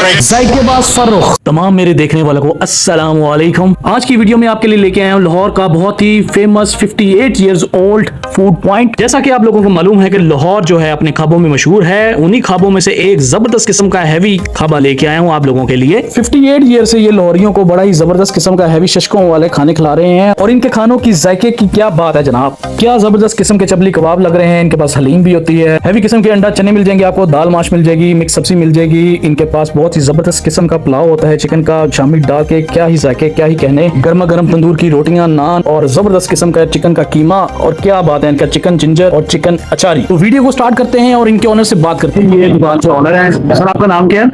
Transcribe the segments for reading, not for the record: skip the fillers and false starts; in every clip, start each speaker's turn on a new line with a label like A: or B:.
A: जायकेबाज फर्रुख। तमाम मेरे देखने वालों को अस्सलाम वालेकुम। आज की वीडियो में आपके लिए लेके आया हूँ लाहौर का बहुत ही famous 58 years old food point. जैसा कि आप लोगों को मालूम है कि लाहौर जो है अपने खाबों में मशहूर है, उन्हीं खाबों में से एक जबरदस्त किस्म का हैवी खाबा लेके आया हूँ आप लोगों के लिए। 58 ईयर से ये लाहौरियों को बड़ा ही जबरदस्त किस्म का हैवी शशकों वाले खाने खिला रहे हैं और इनके खानों की जायके की क्या बात है जनाब। क्या जबरदस्त किस्म के चबली कबाब लग रहे हैं। इनके पास हलीम भी होती है, हैवी किस्म के अंडा चने मिल जाएंगे आपको, दाल माश मिल जाएगी, मिक्स सब्जी मिल जाएगी। इनके पास बहुत ही जबरदस्त किस्म का पुलाव होता है चिकन का, शामिल डाल के क्या ही जायके, क्या ही कहने। गर्मा गर्म तंदूर की रोटियां, नान और जबरदस्त किस्म का चिकन का कीमा और क्या बात है इनका चिकन जिंजर और चिकन अचारी। तो वीडियो को स्टार्ट करते हैं और इनके ऑनर से बात करते हैं। ये दुकान से ऑनर है सर, आपका नाम क्या है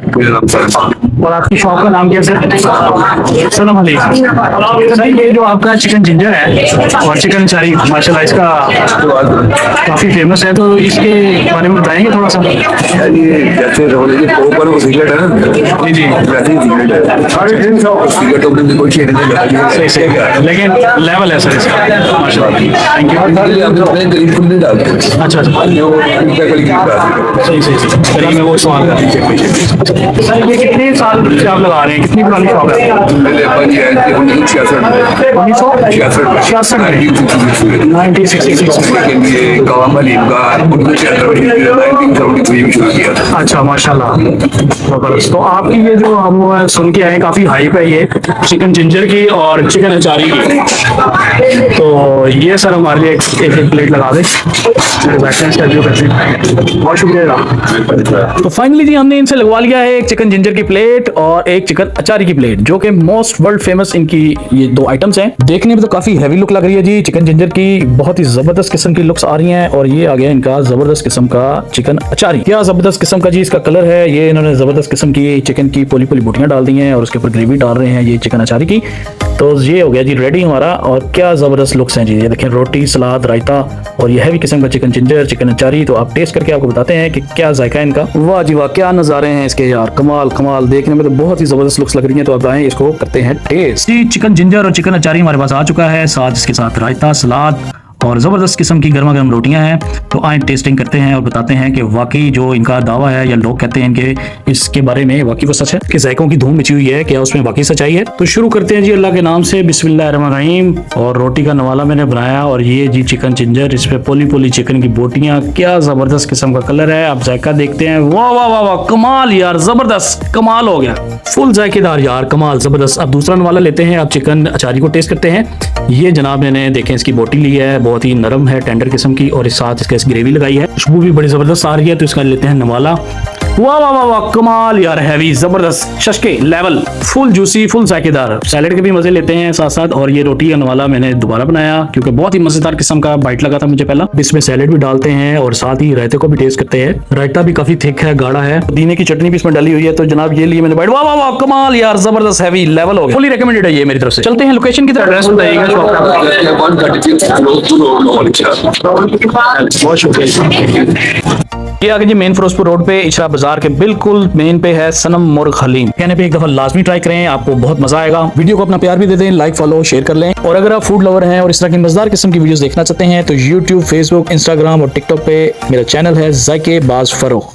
A: और आपकी शॉप का नाम क्या है सर? सलाम अलैकुम सर। ये जो आपका चिकन जिंजर है और चिकन अचारी माशाल्लाह इसका काफी फेमस है, तो इसके बारे में बताएंगे थोड़ा सा?
B: जैसे ऊपर वो सिगरेट है ना,
A: जी
B: वैसे ही सिगरेट है। सिगरेट में कोई चीज नहीं
A: सही सही, लेकिन लेवल है सर इसका माशाल्लाह। Thank you. अच्छा सही सही सही, चलिए मैं वो सवाल कर दीजिए सर। ये कितने साल से आप लगा रहे हैं, कितनी पुरानी शॉप है? 1966 अच्छा माशाल्लाह जबरदस्त। तो आपकी ये जो हम सुन के आए काफी हाइप है ये चिकन जिंजर की और चिकन अचारी की, तो ये सर हमारे लिए एक प्लेट लगा दे, बहुत शुक्रिया। तो फाइनली जी हमने इनसे लगवा लिया है एक चिकन जिंजर की प्लेट और एक चिकन अचारी की प्लेट, जो कि मोस्ट वर्ल्ड फेमस इनकी ये दो आइटम्स हैं। देखने में तो काफी हैवी लुक लग रही है जी चिकन जिंजर की, बहुत ही जबरदस्त किस्म की लुक्स आ रही हैं। और ये आ गया इनका जबरदस्त किस्म का चिकन अचारी, क्या जबरदस्त किस्म का जी इसका कलर है। ये इन्होंने जबरदस्त किस्म की चिकन की पोली पोली बोटियां डाल दी हैं और उसके ऊपर ग्रेवी डाल रहे हैं ये चिकन अचारी की। तो ये हो गया जी रेडी हमारा, और क्या जबरदस्त लुक्स हैं जी। ये देखें रोटी, सलाद, रायता और ये हैवी किस्म का चिकन जिंजर, चिकन अचारी। तो आप टेस्ट करके आपको बताते हैं कि क्या जायका है इनका। वाह जी वाह, क्या नजारे हैं इसके यार, कमाल कमाल। देखने में तो बहुत ही जबरदस्त लुक्स लग रही हैं। तो अब आए इसको करते हैं टेस्ट जी। चिकन जिंजर और चिकन अचारी हमारे पास आ चुका है, साथ इसके साथ रायता, सलाद और जबरदस्त किस्म की गर्मा गर्म रोटियां हैं। तो आए टेस्टिंग करते हैं और बताते हैं कि वाकई जो इनका दावा है या लोग कहते हैं इनके इसके बारे में वाकई वो सच है कि जायकों की धूम मची हुई है, क्या उसमें वाकई सच्चाई है। तो शुरू करते हैं जी अल्लाह के नाम से, बिस्मिल्लाहिर्रहमानिर्रहीम। और रोटी का नवाला मैंने बनाया और ये जी चिकन जिंजर, इस पे पोली पोली चिकन की बोटियां, क्या जबरदस्त किस्म का कलर है। आप जायका देखते हैं, वाह वाह वाह वाह, कमाल यार, जबरदस्त कमाल हो गया, फुल जायकेदार यार, कमाल जबरदस्त। अब दूसरा नवाला लेते हैं, अब चिकन अचारी को टेस्ट करते हैं। ये जनाब मैंने देखें इसकी बोटी ली है, बहुत ही नरम है, टेंडर किस्म की, और इस साथ इसके ग्रेवी लगाई है, खुशबू भी बड़ी जबरदस्त आ रही है। तो इसका लेते हैं नवाला, वाह वाह वाह वाह, कमाल यार, हैवी जबरदस्त शशके लेवल, फुल जूसी, फुल जायकेदार। सैलेड के भी मजे लेते हैं साथ साथ। और ये रोटी का नवाला मैंने दोबारा बनाया क्योंकि बहुत ही मजेदार किस्म का बाइट लगा था मुझे पहला। इसमें सैलेड भी डालते हैं और साथ ही रायते को भी टेस्ट करते हैं। रायता भी काफी थिक है, गाढ़ा है, पुदीने की चटनी भी इसमें डाली हुई है। तो जनाब ये लिए मैंने बाइट, वाह वाह वाह, कमाल यार, जबरदस्त हैवी लेवल हो गया, फुली रिकमेंडेड है ये मेरी तरफ से। चलते हैं लोकेशन की तरफ, एड्रेस बताइएगा शॉप का। बहुत शुक्रिया। ये आगे जी मेन फिरोजपुर रोड पे इशरा बाजार के बिल्कुल मेन पे है सनम मुर्ग हलीम। कहने पे एक दफा लाजमी ट्राई करें, आपको बहुत मजा आएगा। वीडियो को अपना प्यार भी दे दें, लाइक फॉलो शेयर कर लें। और अगर आप फूड लवर हैं और इस तरह की मजेदार किस्म की वीडियोस देखना चाहते हैं तो यूट्यूब, फेसबुक, इंस्टाग्राम और टिकटॉक पे मेरा चैनल है जायकेबाज फर्रुख।